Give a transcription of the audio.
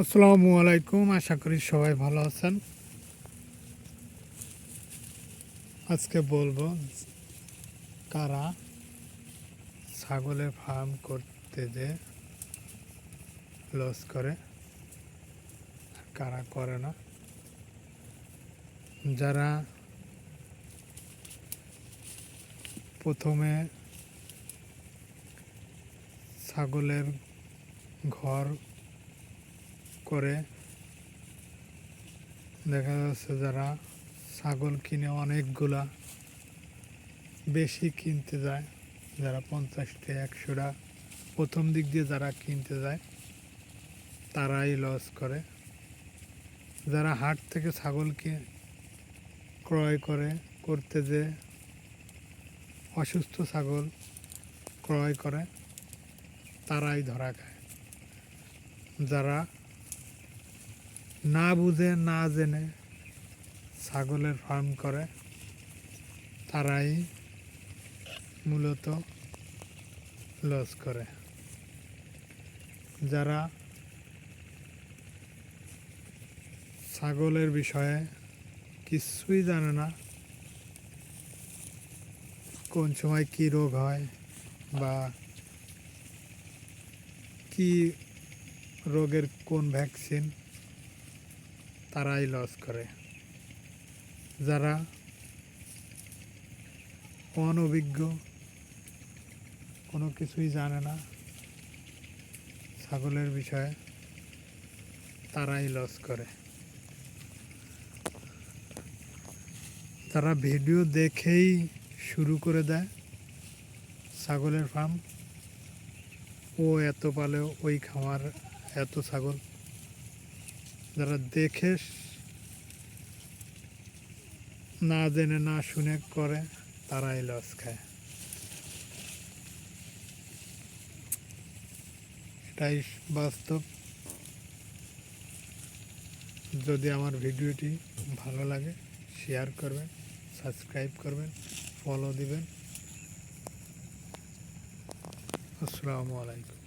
আসসালামু আলাইকুম, আশা করি সবাই ভালো আছেন। আজকে বলবো কারা ছাগলের ফার্ম করতে যে লস করে আর কারা করে না। যারা প্রথমে ছাগলের ঘর করে, দেখা যাচ্ছে যারা ছাগল কিনে অনেকগুলা বেশি কিনতে যায়, যারা 50টা 100টা প্রথম দিক দিয়ে যারা কিনতে যায় তারাই লস করে। যারা হাট থেকে ছাগলকে ক্রয় করতে যে অসুস্থ ছাগল ক্রয় করে তারাই ধরা খায়। যারা না বুঝে না জেনে ছাগলের ফার্ম করে তারাই মূলত লস করে। যারা ছাগলের বিষয়ে কিছুই জানে না, কোন সময় কী রোগ হয় বা কী রোগের কোন ভ্যাকসিন, তারাই লস করে। যারা অনভিজ্ঞ, কোনো কিছুই জানে না ছাগলের বিষয়ে, তারাই লস করে। তারা ভিডিও দেখেই শুরু করে দেয় ছাগলের ফার্ম, ও এত পালে ওই খামার এত ছাগল। যারা দেখে না জেনে না শুনে করে তারাই লস খায়। এটাই বাস্তব। যদি আমার ভিডিওটি ভালো লাগে শেয়ার করবেন, সাবস্ক্রাইব করবেন, ফলো দিবেন। আসসালামু আলাইকুম।